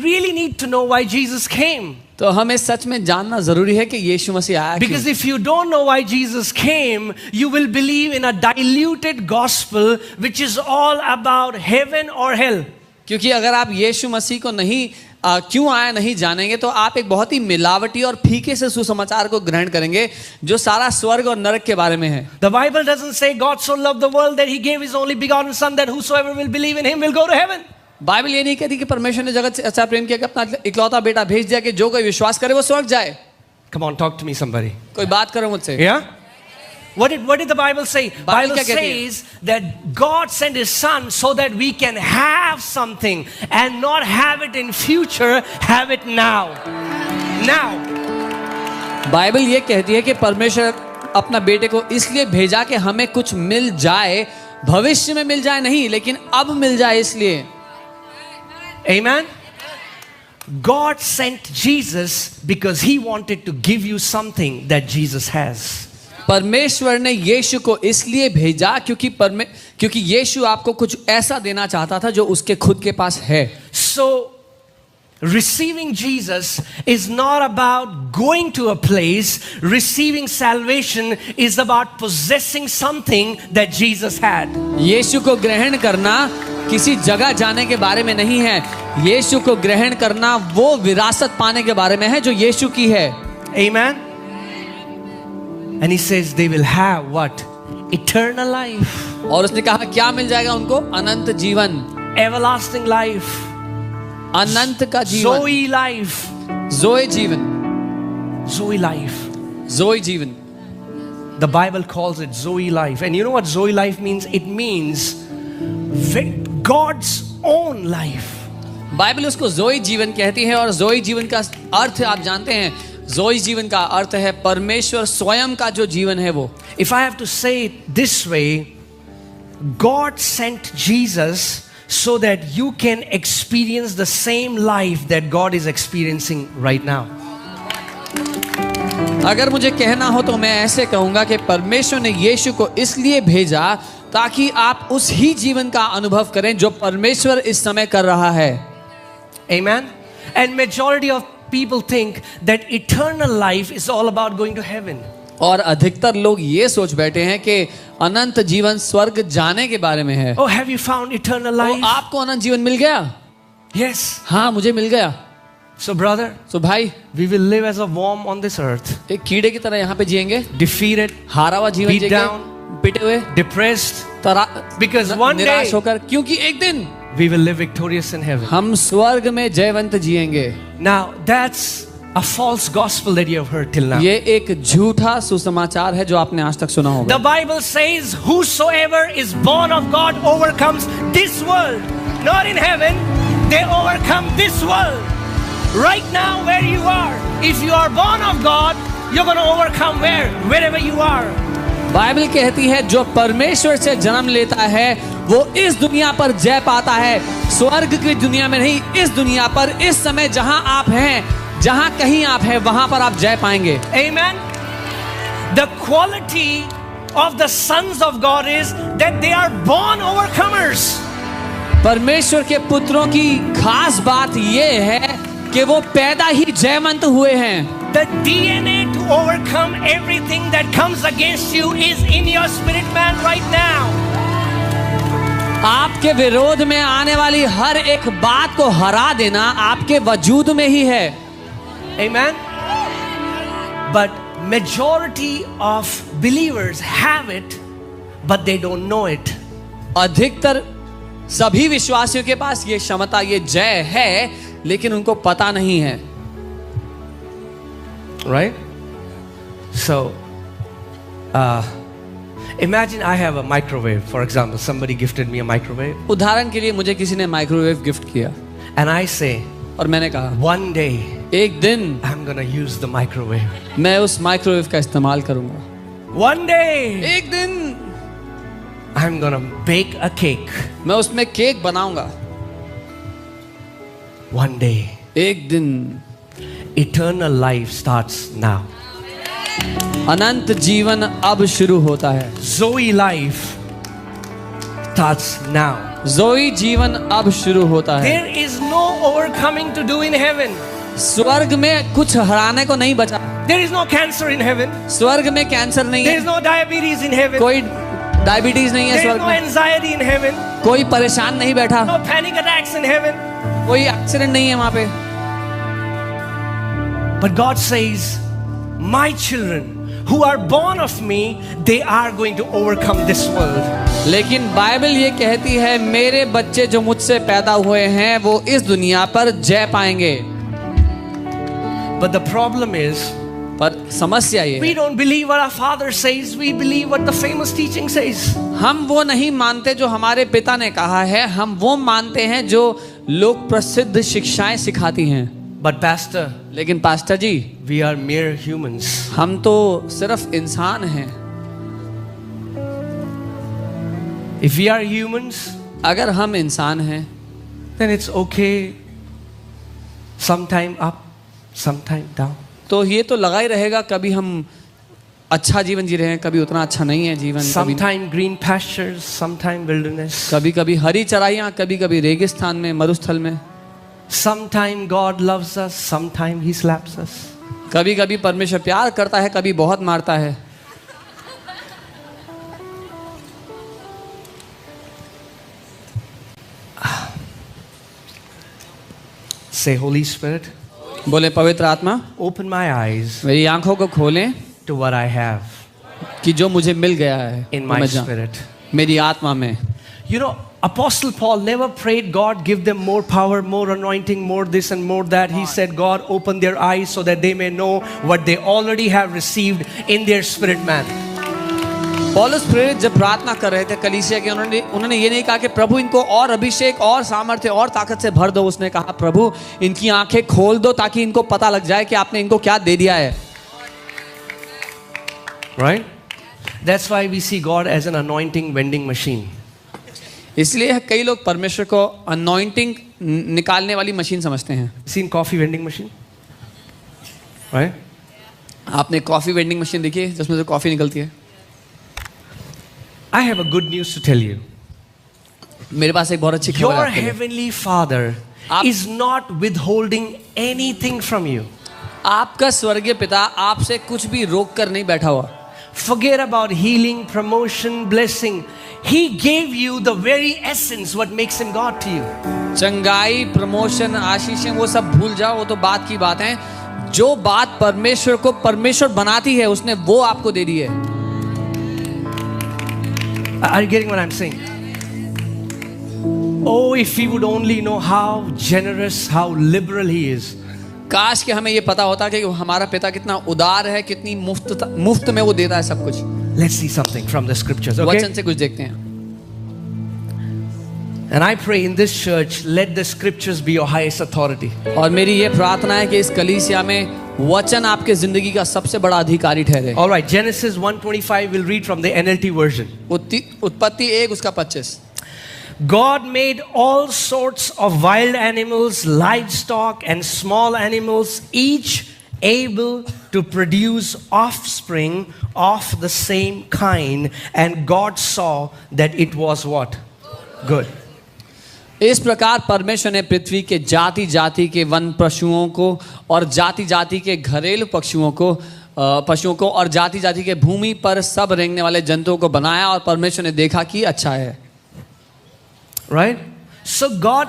really need to know why Jesus came. तो हमें सच में जानना जरूरी है कि यीशु मसीह आया क्यों? Because if you don't know why Jesus came, you will believe in a diluted gospel which is all about heaven or hell. क्योंकि अगर आप यीशु मसीह को नहीं क्यों आया नहीं जानेंगे तो आप एक बहुत ही मिलावटी और फीके से सुसमाचार को ग्रहण करेंगे जो सारा स्वर्ग और नरक के बारे में है। The Bible doesn't say God so loved the world that he gave his only begotten son that whosoever will believe in him will go to heaven. Bible ये नहीं कहती कि परमेश्वर ने जगत से ऐसा प्रेम किया कि अपना इकलौता बेटा भेज दिया कि जो कोई विश्वास करे वो स्वर्ग जाए। Come on, talk to me somebody. कोई बात करो मुझसे। Yeah? What did the Bible say? Bible says that God sent his son so that we can have something and not have it in future, have it now. Now. Bible ये कहती है कि परमेश्वर अपना बेटे को इसलिए भेजा कि हमें कुछ मिल जाए, भविष्य में मिल जाए नहीं लेकिन अब मिल जाए इसलिए। Amen. God sent Jesus because he wanted to give you something that Jesus has. परमेश्वर ने यीशु को इसलिए भेजा क्योंकि यीशु आपको कुछ ऐसा देना चाहता था जो उसके खुद के पास है। So receiving Jesus is not about going to a place. Receiving salvation is about possessing something that Jesus had. यीशु को ग्रहण करना किसी जगह जाने के बारे में नहीं है। यीशु को ग्रहण करना वो विरासत पाने के बारे में है जो यीशु की है। Amen. And he says they will have what? Eternal life. और उसने कहा क्या मिल जाएगा उनको? अनंत जीवन। Everlasting life. अनंत का जीवन। Zoe life. Zoe जीवन। Zoe life. Zoe जीवन। The Bible calls it Zoe life. And you know what Zoe life means? It means God's own life. Bible उसको जोई जीवन कहती है और जोई जीवन का अर्थ आप जानते हैं। जोई जीवन का अर्थ है परमेश्वर स्वयं का जो जीवन है वो। If I have to say it this way, God sent Jesus so that you can experience the same life that God is experiencing right now. अगर मुझे कहना हो तो मैं ऐसे कहूंगा कि परमेश्वर ने यीशु को इसलिए भेजा ताकि आप उस ही जीवन का अनुभव करें जो परमेश्वर इस समय कर रहा है। Amen. And majority of people think that eternal life is all about going to heaven. और अधिकतर लोग ये सोच बैठे हैं कि अनंत जीवन स्वर्ग जाने के बारे में है। Oh, have you found eternal life? आपको अनंत जीवन मिल गया? Yes. हाँ, मुझे मिल गया। So brother, so भाई, we will live as a worm on this earth. एक कीड़े की तरह यहाँ पे जिएंगे। Defeated, हारा हुआ जीवन beat down, पिटे हुए, depressed, because one day निराश होकर, क्योंकि एक दिन we will live victorious in heaven. हम स्वर्ग में जयवंत जिएंगे। Now that's a false gospel that you have heard till now. ये एक झूठा सुसमाचार है जो आपने आज तक सुना होगा। The Bible says, "Whosoever is born of God overcomes this world." Not in heaven, they overcome this world. Right now, where you are, if you are born of God, you're going to overcome wherever you are. Bible कहती है जो परमेश्वर से जन्म लेता है वो इस दुनिया पर जय पाता है, स्वर्ग की दुनिया में नहीं, इस दुनिया पर इस समय जहां आप हैं, जहां कहीं आप हैं वहां पर आप जय पाएंगे। Amen. The quality of the sons of God is that they are born overcomers. परमेश्वर के पुत्रों की खास बात ये है कि वो पैदा ही जयवंत हुए हैं। The DNA to overcome everything that comes against you is in your spirit man right now. आपके विरोध में आने वाली हर एक बात को हरा देना आपके वजूद में ही है। Amen. But majority of believers have it, but they don't know it. अधिकतर सभी विश्वासियों के पास ये क्षमता, ये जय है, लेकिन उनको पता नहीं है। Right? So, imagine I have a microwave. For example, somebody gifted me a microwave. उदाहरण के लिए मुझे किसी ने माइक्रोवेव गिफ्ट किया। And I say, और मैंने कहा, one day, एक दिन I'm gonna use the microwave. मैं उस माइक्रोवेव का इस्तेमाल करूंगा। One day, एक दिन I'm gonna bake a cake. मैं उसमें केक बनाऊंगा। One day, एक दिन eternal life starts now. अनंत जीवन अब शुरू होता है। Zoe life starts now. जोई जीवन अब शुरू होता है। There is no overcoming to do in heaven. स्वर्ग में कुछ हराने को नहीं बचा। There is no cancer in heaven. स्वर्ग में कैंसर नहीं There है, is no diabetes in heaven. कोई डायबिटीज नहीं है There is स्वर्ग no में, anxiety in heaven. कोई परेशान नहीं बैठा, No panic attacks in heaven. कोई एक्सीडेंट नहीं है वहां पे। But God says, my children who are born of me, they are going to overcome this world. लेकिन बाइबल ये कहती है मेरे बच्चे जो मुझसे पैदा हुए हैं वो इस दुनिया पर जय पाएंगे। But the problem is, पर समस्या ये we है, don't believe what our father says, we believe what the famous teaching says. हम वो नहीं मानते जो हमारे पिता ने कहा है, हम वो मानते हैं जो लोग प्रसिद्ध शिक्षाएं सिखाती हैं। But pastor, लेकिन pastor ji, we are mere humans. हम तो सिर्फ इंसान हैं। If we are humans, अगर हम इंसान हैं then it's okay. Sometime up, sometime down. तो ये तो लगा ही रहेगा, कभी हम अच्छा जीवन जी रहे हैं, कभी उतना अच्छा नहीं है जीवन, कभी Sometime green pastures, sometime wilderness. कभी कभी हरी चराइयाँ, कभी कभी रेगिस्तान में, मरुस्थल में। Sometime God loves us, sometime He slaps us. कभी कभी परमेश्वर प्यार करता है, कभी बहुत मारता है। Say, Holy Spirit, बोले पवित्र आत्मा, open my eyes मेरी आंखों को खोलें to what I have कि जो मुझे मिल गया है in वो my मैं जान- spirit. मेरी आत्मा में। You know, Apostle Paul never prayed, God, give them more power, more anointing, more this and more that. He said, God, open their eyes so that they may know what they already have received in their spirit man. पौलुस प्रेरित जब प्रार्थना कर रहे थे कलीसिया के, उन्होंने ये नहीं कहा कि प्रभु इनको और अभिषेक और सामर्थ्य और ताकत से भर दो। उसने कहा प्रभु इनकी आंखें खोल दो ताकि इनको पता लग जाए कि आपने इनको क्या दे दिया है। Right? That's why we see God as an anointing vending machine. इसलिए कई लोग परमेश्वर को अनॉइंटिंग निकालने वाली मशीन समझते हैं। Seen coffee vending machine? Right? आपने कॉफी वेंडिंग मशीन देखी है जिसमें से कॉफी निकलती है? I have a good news to tell you. मेरे पास एक बहुत अच्छी खबर Your है आपके लिए। heavenly Father is not withholding anything from you. आपका स्वर्गीय पिता आपसे कुछ भी रोक कर नहीं बैठा हुआ। Forget about healing, promotion, blessing. He gave you the very essence what makes him God to you. चंगाई, प्रमोशन, आशीषें वो सब भूल जाओ, वो तो बात की बात है। जो बात परमेश्वर को परमेश्वर बनाती है उसने वो आपको दे दी है। Are you getting what I'm saying? Oh, if we would only know how generous, how liberal he is. काश कि हमें ये पता होता कि हमारा पिता कितना उदार है, कितनी मुफ्त में वो देता है सब कुछ। Let's see something from the scriptures, वचन okay? से कुछ देखते हैं। And I pray in this church, let the scriptures be your highest authority. और मेरी ये प्रार्थना है कि इस कलीसिया में वचन आपके जिंदगी का सबसे बड़ा अधिकारी ठहरे। All right, Genesis 1:25, we'll read from the NLT version. उत्पत्ति 1 उसका 25। God made all sorts of wild animals, livestock, and small animals, each able to produce offspring of the same kind. And God saw that it was what? Good. इस प्रकार परमेश्वर ने पृथ्वी के जाति जाति के वन पशुओं को और जाति जाति के घरेलू पशुओं को और जाति जाति के भूमि पर सब रेंगने वाले जंतुओं को बनाया और परमेश्वर ने देखा कि अच्छा है। Right? So God,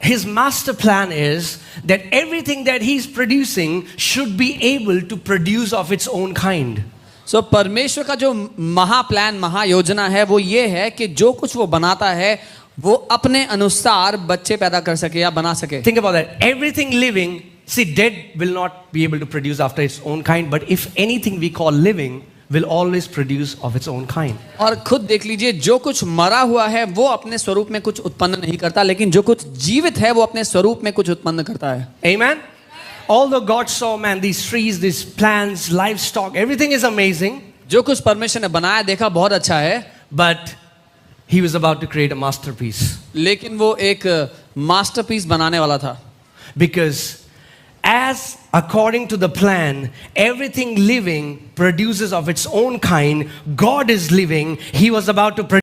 his master plan is that everything that he's producing should be able to produce of its own kind. So परमेश्वर का जो महाप्लान महायोजना है वो ये है कि जो कुछ वो बनाता है वो अपने अनुसार बच्चे पैदा कर सके या बना सके। Think about that. Everything living, see, dead will not be able to produce after its own kind, but if anything we call living will always produce of its own kind. और खुद देख लीजिए, जो कुछ मरा हुआ है वो अपने स्वरूप में कुछ उत्पन्न नहीं करता, लेकिन जो कुछ जीवित है वो अपने स्वरूप में कुछ उत्पन्न करता है। Amen? Although God saw, man, these trees, these plants, livestock, everything is amazing, जो कुछ परमेश्वर ने बनाया देखा बहुत अच्छा है, but he was about to create a masterpiece. लेकिन वो एक मास्टरपीस बनाने वाला था। Because as according to the plan, everything living produces of its own kind. God is living. He was about to produce